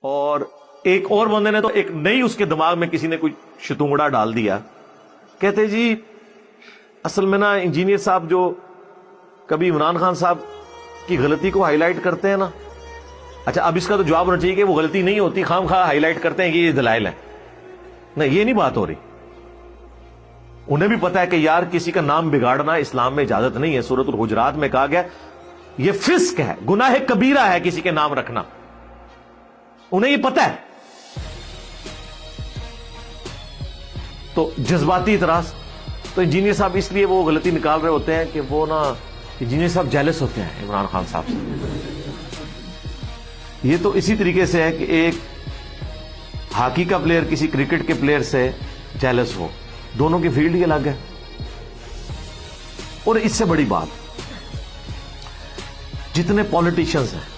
اور ایک اور بندے نے تو ایک نئی اس کے دماغ میں کسی نے کوئی شتونگڑا ڈال دیا. کہتے جی اصل میں نا انجینئر صاحب جو کبھی عمران خان صاحب کی غلطی کو ہائی لائٹ کرتے ہیں نا, اچھا اب اس کا تو جواب ہونا چاہیے کہ وہ غلطی نہیں ہوتی, خام خواہ ہائی لائٹ کرتے ہیں کہ یہ دلائل ہیں. نہیں, یہ نہیں بات ہو رہی. انہیں بھی پتا ہے کہ یار کسی کا نام بگاڑنا اسلام میں اجازت نہیں ہے. سورۃ الحجرات میں کہا گیا یہ فسق ہے, گناہ کبیرہ ہے کسی کے نام رکھنا. انہیں یہ پتا ہے. تو جذباتی اعتراض, تو انجینئر صاحب اس لیے وہ غلطی نکال رہے ہوتے ہیں کہ وہ نا انجینئر صاحب جیلس ہوتے ہیں عمران خان صاحب سے. یہ تو اسی طریقے سے ہے کہ ایک ہاکی کا پلیئر کسی کرکٹ کے پلیئر سے جیلس ہو, دونوں کی فیلڈ ہی الگ ہے. اور اس سے بڑی بات, جتنے پالیٹیشنز ہیں,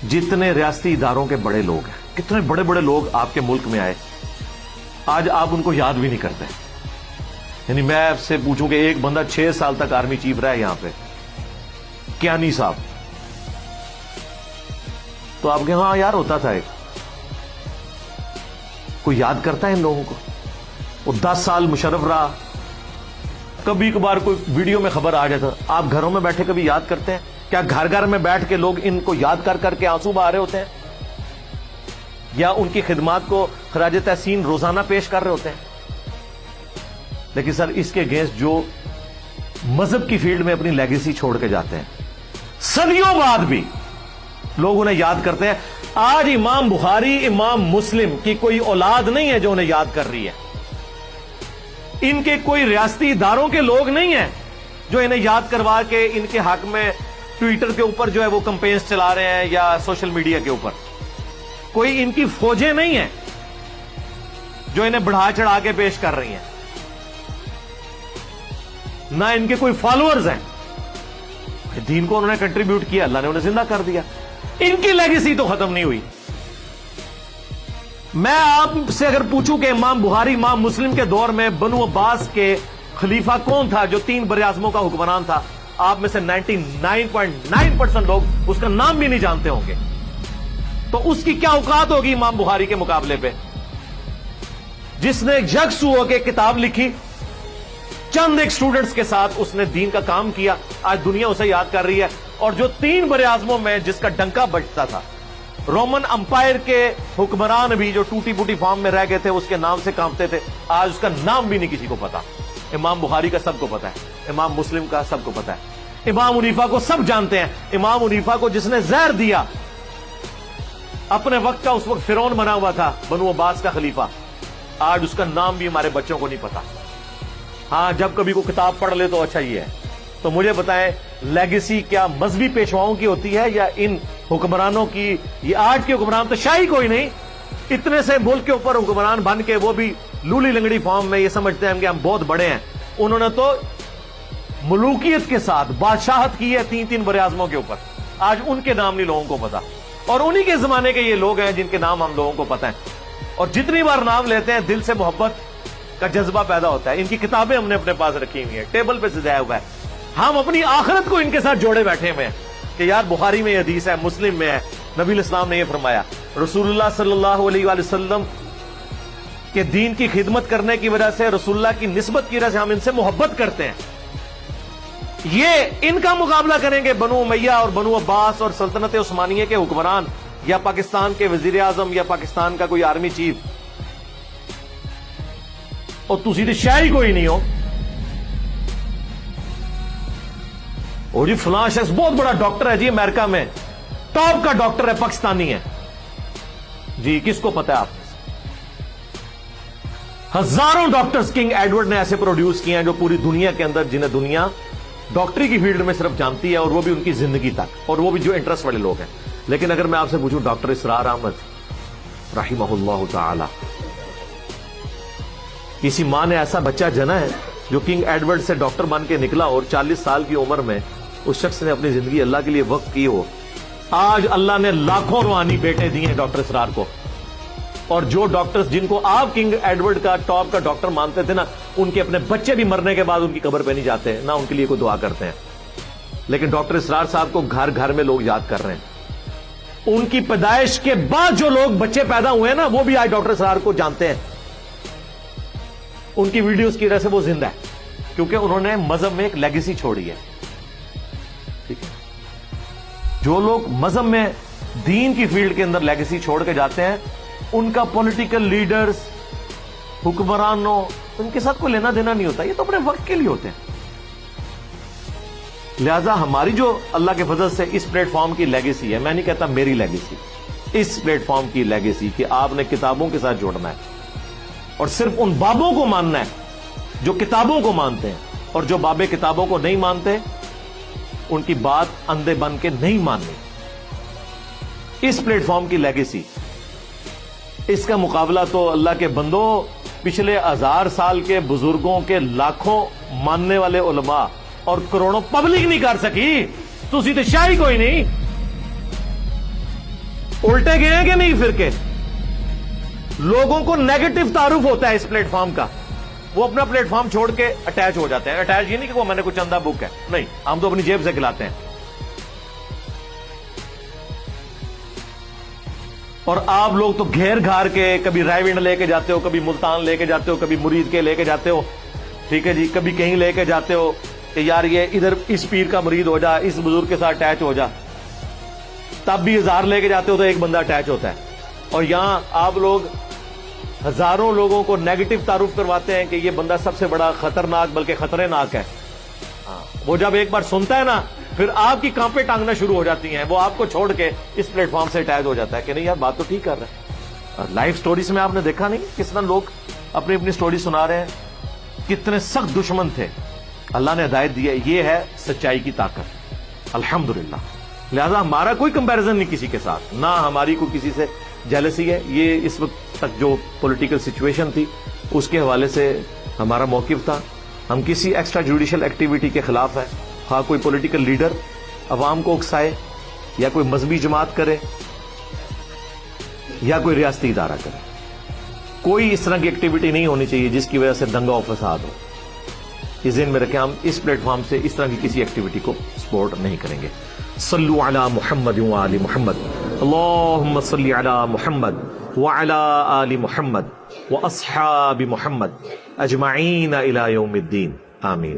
جتنے ریاستی اداروں کے بڑے لوگ ہیں, کتنے بڑے بڑے لوگ آپ کے ملک میں آئے, آج آپ ان کو یاد بھی نہیں کرتے. یعنی میں آپ سے پوچھوں کہ ایک بندہ 6 سال تک آرمی چیف رہا ہے یہاں پہ, کیانی صاحب, تو آپ کے ہاں یار ہوتا تھا, ایک کوئی یاد کرتا ہے ان لوگوں کو؟ وہ 10 سال مشرف رہا, کبھی کبھار کوئی ویڈیو میں خبر آ جاتا. آپ گھروں میں بیٹھے کبھی یاد کرتے ہیں کیا؟ گھر گھر میں بیٹھ کے لوگ ان کو یاد کر کر کے آنسو بہا رہے ہوتے ہیں, یا ان کی خدمات کو خراج تحسین روزانہ پیش کر رہے ہوتے ہیں. لیکن سر اس کے اگینسٹ جو مذہب کی فیلڈ میں اپنی لیگیسی چھوڑ کے جاتے ہیں, صدیوں بعد بھی لوگ انہیں یاد کرتے ہیں. آج امام بخاری, امام مسلم کی کوئی اولاد نہیں ہے جو انہیں یاد کر رہی ہے. ان کے کوئی ریاستی اداروں کے لوگ نہیں ہیں جو انہیں یاد کروا کے ان کے حق میں ٹویٹر کے اوپر جو ہے وہ کمپینز چلا رہے ہیں, یا سوشل میڈیا کے اوپر. کوئی ان کی فوجیں نہیں ہیں جو انہیں بڑھا چڑھا کے پیش کر رہی ہیں, نہ ان کے کوئی فالوورز ہیں. دین کو انہوں نے کنٹریبیوٹ کیا, اللہ نے انہیں زندہ کر دیا. ان کی لیگیسی تو ختم نہیں ہوئی. میں آپ سے اگر پوچھوں کہ امام بخاری, امام مسلم کے دور میں بنو عباس کے خلیفہ کون تھا جو 3 براعظموں کا حکمران تھا, آپ میں سے 99.9% لوگ اس کا نام بھی نہیں جانتے ہوں گے. تو اس کی کیا اوقات ہوگی امام بخاری کے مقابلے پہ, جس نے یکسو ہو کے کتاب لکھی, چند ایک سٹوڈنٹس کے ساتھ اس نے دین کا کام کیا, آج دنیا اسے یاد کر رہی ہے. اور جو 3 براعظموں میں جس کا ڈنکا بجتا تھا, رومن امپائر کے حکمران بھی جو ٹوٹی پوٹی فارم میں رہ گئے تھے اس کے نام سے کانپتے تھے, آج اس کا نام بھی نہیں کسی کو پتا. امام بخاری کا سب کو پتا ہے, امام مسلم کا سب کو پتا ہے, امام حنیفہ کو سب جانتے ہیں. امام حنیفہ کو جس نے زہر دیا, اپنے وقت کا اس وقت فرعون بنا ہوا تھا, بنو عباس کا خلیفہ, آج اس کا نام بھی ہمارے بچوں کو نہیں پتا. ہاں جب کبھی کوئی کتاب پڑھ لے تو اچھا ہی ہے. تو مجھے بتائیں لیگیسی کیا مذہبی پیشواؤں کی ہوتی ہے یا ان حکمرانوں کی؟ یہ آج کے حکمران تو شاہی کوئی نہیں, اتنے سے ملک کے اوپر حکمران بن کے وہ بھی لولی لنگڑی فارم میں یہ سمجھتے ہیں کہ ہم بہت بڑے ہیں. انہوں نے تو ملوکیت کے ساتھ بادشاہت کی ہے 3 براعظموں کے اوپر, آج ان کے نام نہیں لوگوں کو پتا. اور انہی کے زمانے کے یہ لوگ ہیں جن کے نام ہم لوگوں کو پتا ہیں, اور جتنی بار نام لیتے ہیں دل سے محبت کا جذبہ پیدا ہوتا ہے. ان کی کتابیں ہم نے اپنے پاس رکھی ہوئی ہیں, ٹیبل پہ سجایا ہوا ہے. ہم اپنی آخرت کو ان کے ساتھ جوڑے بیٹھے ہوئے ہیں کہ یار بخاری میں یہ حدیث ہے, مسلم میں ہے, نبی الاسلام نے یہ فرمایا, رسول اللہ صلی اللہ علیہ وآلہ وسلم کے دین کی خدمت کرنے کی وجہ سے, رسول اللہ کی نسبت کی وجہ سے ہم ان سے محبت کرتے ہیں. یہ ان کا مقابلہ کریں گے بنو امیہ اور بنو عباس اور سلطنت عثمانیہ کے حکمران, یا پاکستان کے وزیر اعظم, یا پاکستان کا کوئی آرمی چیف, اور تسی تو شاہی کوئی نہیں ہو. اور جی فلاں شخص بہت بڑا ڈاکٹر ہے جی امریکہ میں, ٹاپ کا ڈاکٹر ہے, پاکستانی ہے جی, کس کو پتا ہے؟ آپ ہزاروں ڈاکٹرز کنگ ایڈورڈ نے ایسے پروڈیوس کیے ہیں جو پوری دنیا کے اندر, جنہیں دنیا ڈاکٹری کی فیلڈ میں صرف جانتی ہے, اور وہ بھی ان کی زندگی تک, اور وہ بھی جو انٹرسٹ والے لوگ ہیں. لیکن اگر میں آپ سے پوچھوں ڈاکٹر اسرار احمد رحمہ اللہ تعالی, کسی ماں نے ایسا بچہ جنا ہے جو کنگ ایڈورڈ سے ڈاکٹر بن کے نکلا, اور 40 سال کی عمر میں اس شخص نے اپنی زندگی اللہ کے لیے وقف کی ہو. آج اللہ نے لاکھوں روحانی بیٹے دیے ہیں ڈاکٹر اسرار کو, اور جو ڈاکٹرز جن کو آپ کنگ ایڈورڈ کا ٹاپ کا ڈاکٹر مانتے تھے نا, ان کے اپنے بچے بھی مرنے کے بعد ان کی قبر پہ نہیں جاتے, نہ ان کے لیے کوئی دعا کرتے ہیں. لیکن ڈاکٹر اسرار صاحب کو گھر گھر میں لوگ یاد کر رہے ہیں. ان کی پیدائش کے بعد جو لوگ بچے پیدا ہوئے ہیں نا وہ بھی آج ڈاکٹر اسرار کو جانتے ہیں. ان کی ویڈیوز کی وجہ سے وہ زندہ ہے کیونکہ انہوں نے مذہب میں ایک لیگیسی چھوڑی ہے. ٹھیک ہے, جو لوگ مذہب میں دین کی فیلڈ کے اندر لیگیسی چھوڑ کے جاتے ہیں ان کا پولیٹیکل لیڈرز, حکمرانوں, ان کے ساتھ کوئی لینا دینا نہیں ہوتا, یہ تو اپنے وقت کے لیے ہوتے ہیں. لہذا ہماری جو اللہ کے فضل سے اس پلیٹ فارم کی لیگیسی ہے, میں نہیں کہتا میری لیگیسی, اس پلیٹ فارم کی لیگیسی کہ آپ نے کتابوں کے ساتھ جوڑنا ہے اور صرف ان بابوں کو ماننا ہے جو کتابوں کو مانتے ہیں, اور جو بابے کتابوں کو نہیں مانتے ان کی بات اندھے بن کے نہیں ماننی. اس پلیٹ فارم کی لیگیسی, اس کا مقابلہ تو اللہ کے بندوں پچھلے 1000 سال کے بزرگوں کے لاکھوں ماننے والے علماء اور کروڑوں پبلک نہیں کر سکی. تسی تو شاہی کوئی نہیں, الٹے گئے ہیں کہ نہیں فرقے. لوگوں کو نیگیٹو تعارف ہوتا ہے اس پلیٹ فارم کا, وہ اپنا پلیٹ فارم چھوڑ کے اٹیچ ہو جاتے ہیں. اٹیچ یہ نہیں کہ وہ میں نے کچھ چندہ بک ہے, نہیں, ہم تو اپنی جیب سے کھلاتے ہیں. اور آپ لوگ تو گھیر گھار کے کبھی رائے لے کے جاتے ہو, کبھی ملتان لے کے جاتے ہو, کبھی مرید کے لے کے جاتے ہو. ٹھیک ہے جی, کبھی کہیں لے کے جاتے ہو کہ یار یہ ادھر اس پیر کا مرید ہو جا, اس بزرگ کے ساتھ اٹیچ ہو جا. تب بھی 1000 لے کے جاتے ہو تو ایک بندہ اٹیچ ہوتا ہے. اور یہاں آپ لوگ ہزاروں لوگوں کو نیگیٹو تعارف کرواتے ہیں کہ یہ بندہ سب سے بڑا خطرناک بلکہ خطرے ناک ہے. وہ جب ایک بار سنتا ہے نا پھر آپ کی کانپیں ٹانگنا شروع ہو جاتی ہیں, وہ آپ کو چھوڑ کے اس پلیٹ فارم سے اٹیچ ہو جاتا ہے کہ نہیں یار بات تو ٹھیک کر رہے ہیں. لائف سٹوریز میں آپ نے دیکھا نہیں کس طرح لوگ اپنی اپنی سٹوری سنا رہے ہیں, کتنے سخت دشمن تھے, اللہ نے ہدایت دی ہے. یہ ہے سچائی کی طاقت الحمدللہ. لہذا ہمارا کوئی کمپیریزن نہیں کسی کے ساتھ, نہ ہماری کوئی کسی سے جیلسی ہے. یہ اس وقت تک جو پولیٹیکل سچویشن تھی اس کے حوالے سے ہمارا موقف تھا. ہم کسی ایکسٹرا جوڈیشل ایکٹیویٹی کے خلاف ہیں, خواہ کوئی پولیٹیکل لیڈر عوام کو اکسائے یا کوئی مذہبی جماعت کرے یا کوئی ریاستی ادارہ کرے. کوئی اس طرح کی ایکٹیویٹی نہیں ہونی چاہیے جس کی وجہ سے دنگا و فساد ہو. یہ ذہن میں رکھیں, ہم اس پلیٹ فارم سے اس طرح کی کسی ایکٹیویٹی کو سپورٹ نہیں کریں گے. صلو علی محمد وآل محمد, اللہم صلی علی محمد وعلی آل محمد واصحاب محمد اجمعین الی یوم الدین, آمین.